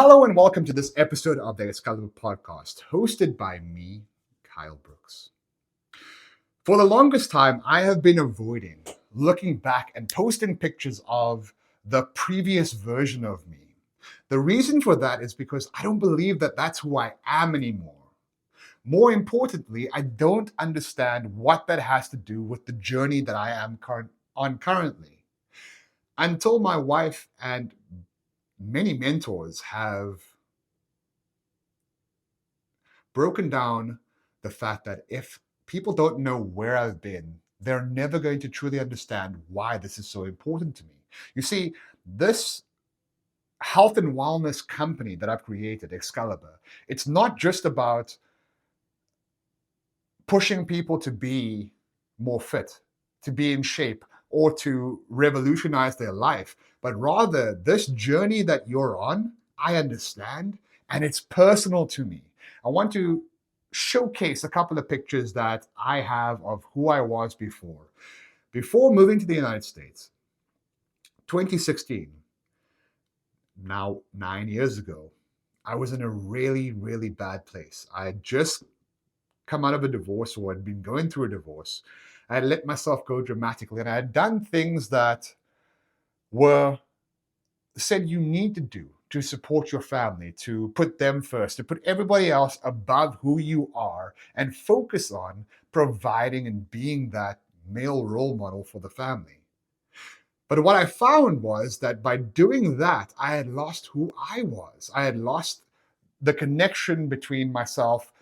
Hello and welcome to this episode of the Excalibur podcast, hosted by me, Kyle Brooks. For the longest time, I have been avoiding looking back and posting pictures of the previous version of me. The reason for that is because I don't believe that that's who I am anymore. More importantly, I don't understand what that has to do with the journey that I am on currently. Until my wife and many mentors have broken down the fact that if people don't know where I've been, they're never going to truly understand why this is so important to me. You see, this health and wellness company that I've created, Excalibur, it's not just about pushing people to be more fit, to be in shape, or to revolutionize their life, but rather this journey that you're on, I understand, and it's personal to me. I want to showcase a couple of pictures that I have of who I was before. Before moving to the United States, 2016, now 9 years ago, I was in a really, really bad place. I had just come out of a divorce or had been going through a divorce. I had let myself go dramatically, and I had done things that were said you need to do to support your family, to put them first, to put everybody else above who you are, and focus on providing and being that male role model for the family. But what I found was that by doing that, I had lost who I was. I had lost the connection between myself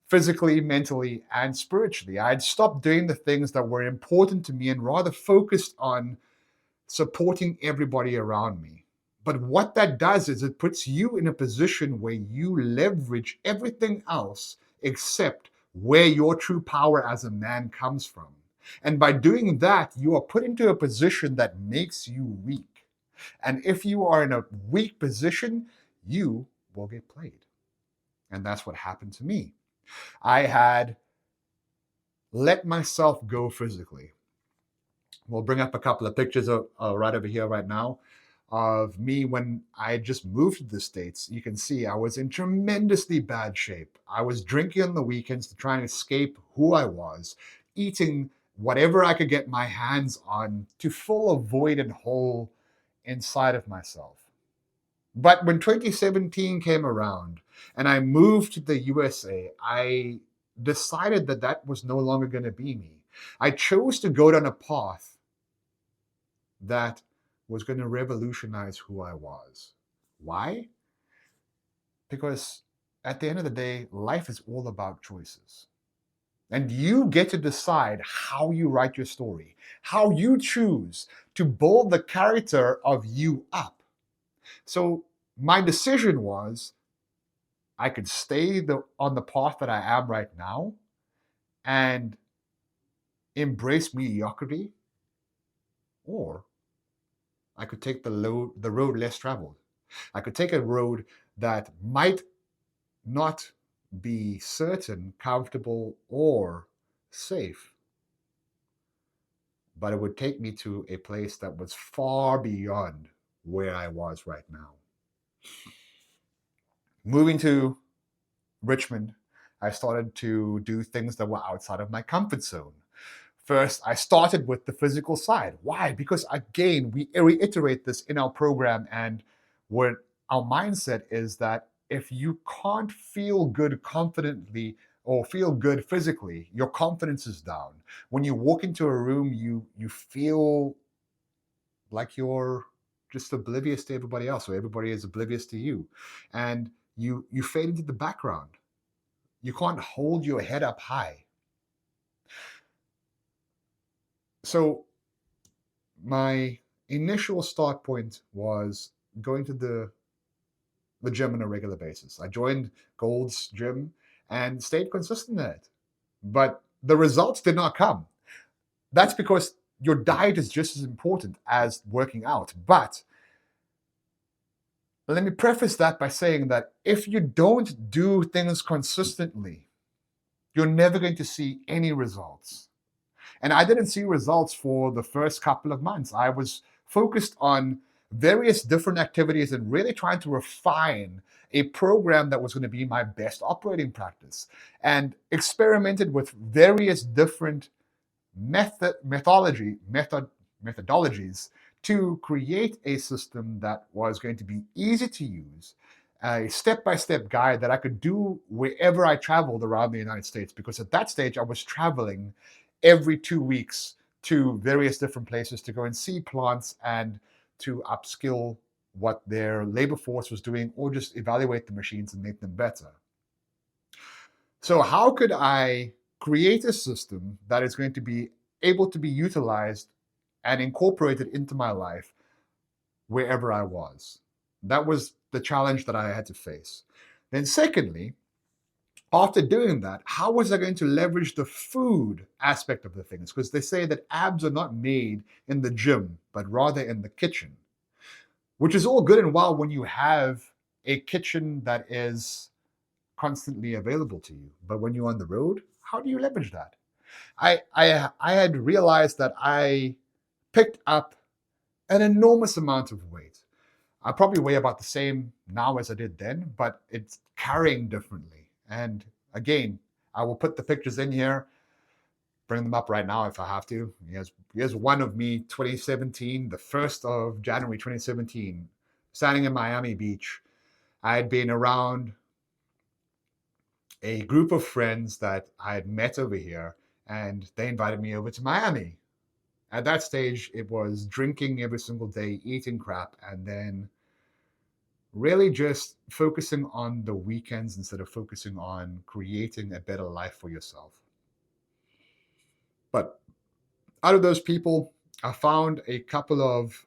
physically, mentally, and spiritually. I had stopped doing the things that were important to me and rather focused on supporting everybody around me. But what that does is it puts you in a position where you leverage everything else except where your true power as a man comes from. And by doing that, you are put into a position that makes you weak. And if you are in a weak position, you will get played. And that's what happened to me. I had let myself go physically. We'll bring up a couple of pictures right over here right now of me when I had just moved to the States. You can see I was in tremendously bad shape. I was drinking on the weekends to try and escape who I was, eating whatever I could get my hands on to fill a void and hole inside of myself. But when 2017 came around and I moved to the USA, I decided that that was no longer going to be me. I chose to go down a path that was going to revolutionize who I was. Why? Because at the end of the day, life is all about choices. And you get to decide how you write your story, how you choose to build the character of you up. So my decision was I could stay on the path that I am right now and embrace mediocrity, or I could take the road less traveled. I could take a road that might not be certain, comfortable, or safe, but it would take me to a place that was far beyond where I was right now. Moving to Richmond, I started to do things that were outside of my comfort zone. First, I started with the physical side. Why? Because again, we reiterate this in our program, and what our mindset is that if you can't feel good confidently or feel good physically, your confidence is down. When you walk into a room, you feel like you're just oblivious to everybody else, or everybody is oblivious to you, and you fade into the background. You can't hold your head up high. So my initial start point was going to the gym on a regular basis. I joined Gold's Gym and stayed consistent at it. But the results did not come. That's because your diet is just as important as working out. But let me preface that by saying that if you don't do things consistently, you're never going to see any results. And I didn't see results for the first couple of months. I was focused on various different activities and really trying to refine a program that was going to be my best operating practice, and experimented with various different methodologies to create a system that was going to be easy to use, a step-by-step guide that I could do wherever I traveled around the United States, because at that stage I was traveling every 2 weeks to various different places to go and see plants and to upskill what their labor force was doing, or just evaluate the machines and make them better. So how could I create a system that is going to be able to be utilized and incorporated into my life wherever I was? That was the challenge that I had to face. Then secondly, after doing that, how was I going to leverage the food aspect of the things? Because they say that abs are not made in the gym, but rather in the kitchen, which is all good and well when you have a kitchen that is constantly available to you. But when you're on the road, how do you leverage that? I had realized that I picked up an enormous amount of weight. I probably weigh about the same now as I did then, but it's carrying differently. And again, I will put the pictures in here, bring them up right now if I have to. Here's one of me, 2017, the 1st of January 2017, standing in Miami Beach. I had been around a group of friends that I had met over here, and they invited me over to Miami. At that stage, it was drinking every single day, eating crap, and then really just focusing on the weekends instead of focusing on creating a better life for yourself. But out of those people, I found a couple of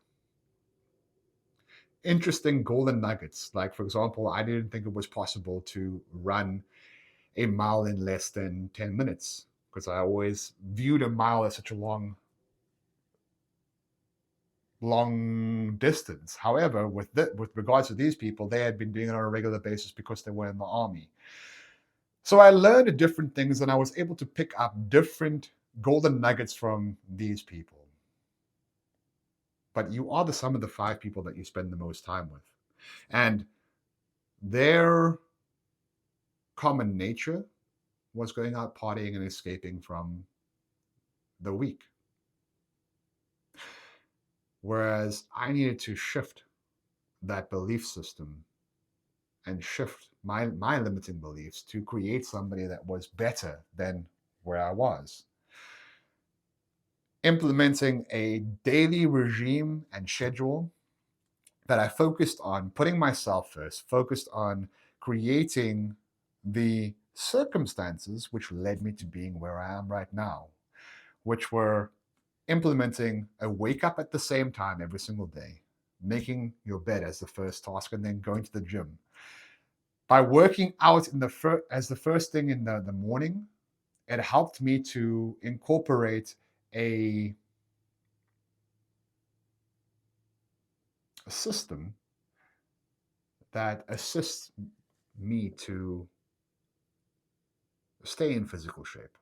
interesting golden nuggets. Like, for example, I didn't think it was possible to run a mile in less than 10 minutes, because I always viewed a mile as such a long distance. However, with regards to these people, they had been doing it on a regular basis because they were in the army. So I learned different things, and I was able to pick up different golden nuggets from these people. But you are the sum of the 5 people that you spend the most time with. And their common nature was going out partying and escaping from the week. Whereas I needed to shift that belief system and shift my limiting beliefs to create somebody that was better than where I was. Implementing a daily regime and schedule that I focused on putting myself first, focused on creating the circumstances which led me to being where I am right now, which were implementing a wake up at the same time every single day, making your bed as the first task, and then going to the gym. By working out as the first thing in the morning, it helped me to incorporate a system that assists me to stay in physical shape.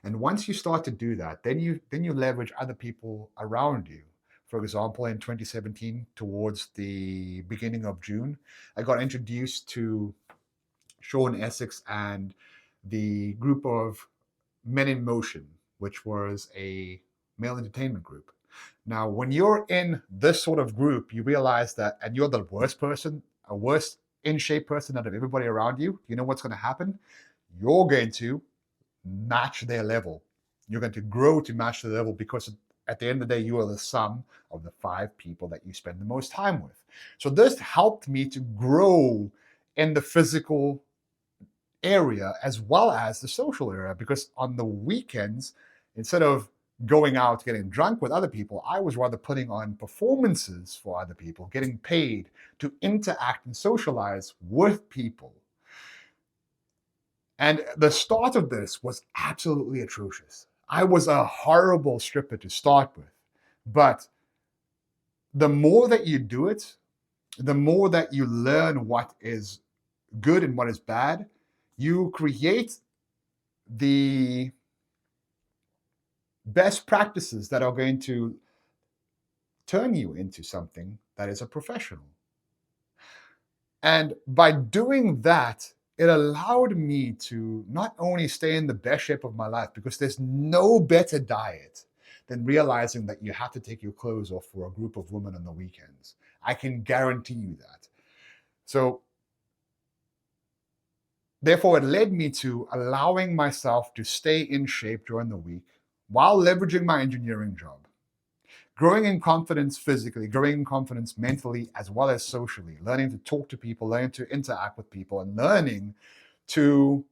And once you start to do that, then you leverage other people around you. For example, in 2017, towards the beginning of June, I got introduced to Sean Essex and the group of Men in Motion, which was a male entertainment group. Now, when you're in this sort of group, you realize that, and you're the worst person, a worse in shape person out of everybody around you, you know what's going to happen? You're going to match their level. You're going to grow to match their level, because at the end of the day, you are the sum of the 5 people that you spend the most time with. So this helped me to grow in the physical area as well as the social area, because on the weekends, instead of going out getting drunk with other people, I was rather putting on performances for other people, getting paid to interact and socialize with people. And the start of this was absolutely atrocious. I was a horrible stripper to start with. But the more that you do it, the more that you learn what is good and what is bad, you create the best practices that are going to turn you into something that is a professional. And by doing that, it allowed me to not only stay in the best shape of my life, because there's no better diet than realizing that you have to take your clothes off for a group of women on the weekends. I can guarantee you that. So, therefore, it led me to allowing myself to stay in shape during the week while leveraging my engineering job, growing in confidence physically, growing in confidence mentally as well as socially, learning to talk to people, learning to interact with people, and learning to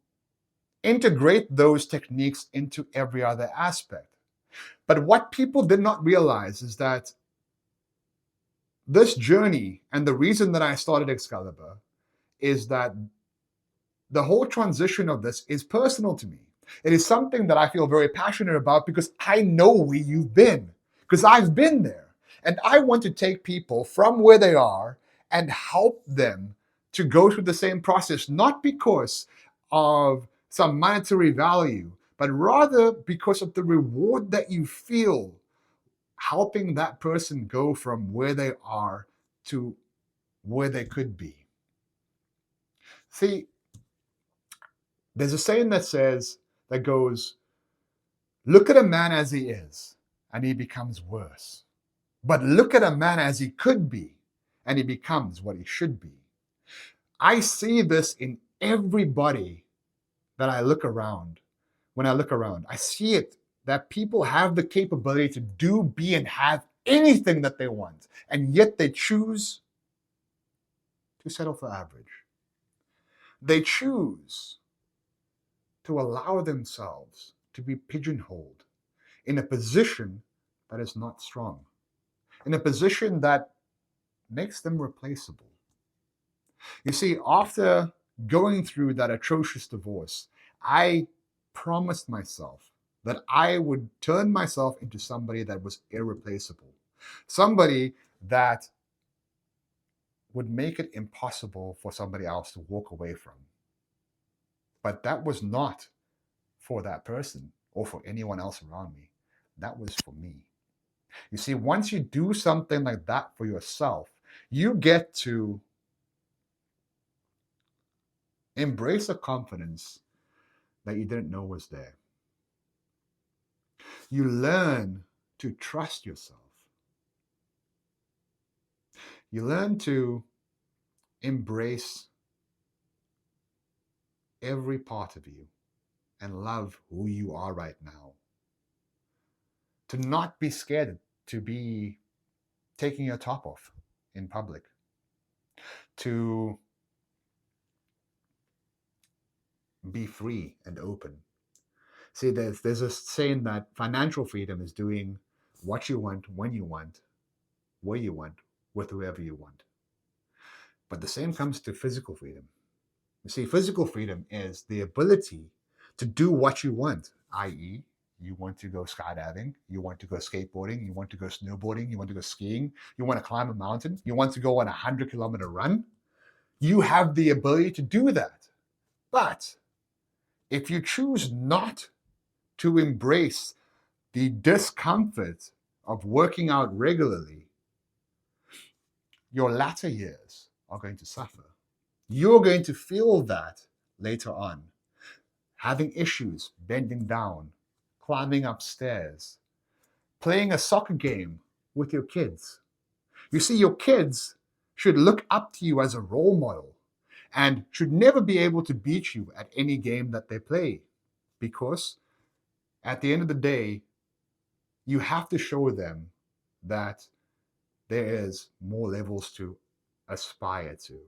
integrate those techniques into every other aspect. But what people did not realize is that this journey, and the reason that I started Excalibur, is that the whole transition of this is personal to me. It is something that I feel very passionate about because I know where you've been, because I've been there. And I want to take people from where they are and help them to go through the same process, not because of some monetary value, but rather because of the reward that you feel helping that person go from where they are to where they could be. See, there's a saying that goes, look at a man as he is, and he becomes worse. But look at a man as he could be, and he becomes what he should be. I see this in everybody that I look around. When I look around, I see it, that people have the capability to do, be, and have anything that they want, and yet they choose to settle for average. They choose to allow themselves to be pigeonholed in a position that is not strong, in a position that makes them replaceable. You see, after going through that atrocious divorce, I promised myself that I would turn myself into somebody that was irreplaceable, somebody that would make it impossible for somebody else to walk away from. But that was not for that person or for anyone else around me. That was for me. You see, once you do something like that for yourself, you get to embrace a confidence that you didn't know was there. You learn to trust yourself. You learn to embrace every part of you and love who you are right now. To not be scared to be taking your top off in public. To be free and open. See, there's a saying that financial freedom is doing what you want, when you want, where you want, with whoever you want. But the same comes to physical freedom. You see, physical freedom is the ability to do what you want, i.e., you want to go skydiving, you want to go skateboarding, you want to go snowboarding, you want to go skiing, you want to climb a mountain, you want to go on a 100-kilometer run. You have the ability to do that. But if you choose not to embrace the discomfort of working out regularly, your latter years are going to suffer. You're going to feel that later on. Having issues bending down, climbing upstairs, playing a soccer game with your kids. You see, your kids should look up to you as a role model and should never be able to beat you at any game that they play, because at the end of the day, you have to show them that there is more levels to aspire to.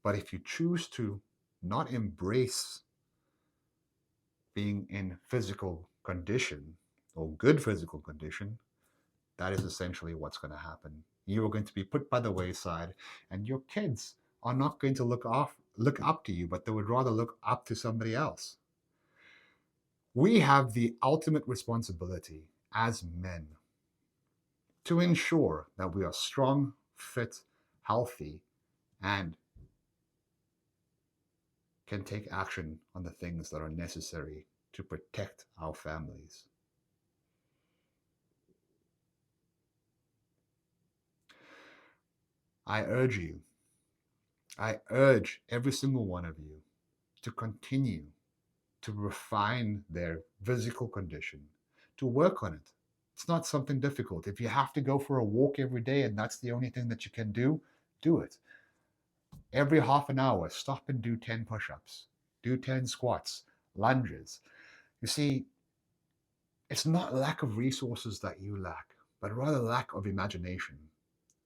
But if you choose to not embrace being in physical condition or good physical condition, that is essentially what's going to happen. You are going to be put by the wayside, and your kids are not going to look up to you, but they would rather look up to somebody else. We have the ultimate responsibility as men to ensure that we are strong, fit, healthy, and can take action on the things that are necessary to protect our families. I urge you, I urge every single one of you to continue to refine their physical condition, to work on it. It's not something difficult. If you have to go for a walk every day and that's the only thing that you can do it. Every half an hour, stop and do 10 push ups, do 10 squats, lunges. You see, it's not lack of resources that you lack, but rather lack of imagination.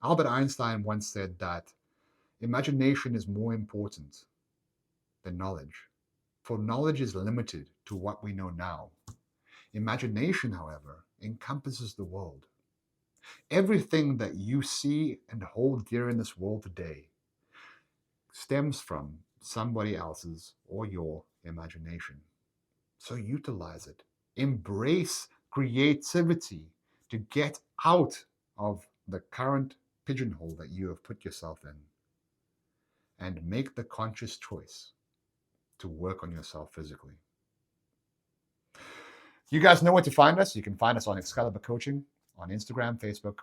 Albert Einstein once said that imagination is more important than knowledge, for knowledge is limited to what we know now. Imagination, however, encompasses the world. Everything that you see and hold dear in this world today stems from somebody else's or your imagination. So utilize it. Embrace creativity to get out of the current pigeonhole that you have put yourself in and make the conscious choice to work on yourself physically. You guys know where to find us. You can find us on Excalibur Coaching on Instagram, Facebook,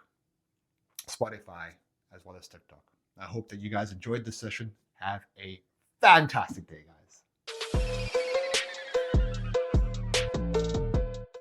Spotify, as well as TikTok. I hope that you guys enjoyed this session. Have a fantastic day, guys.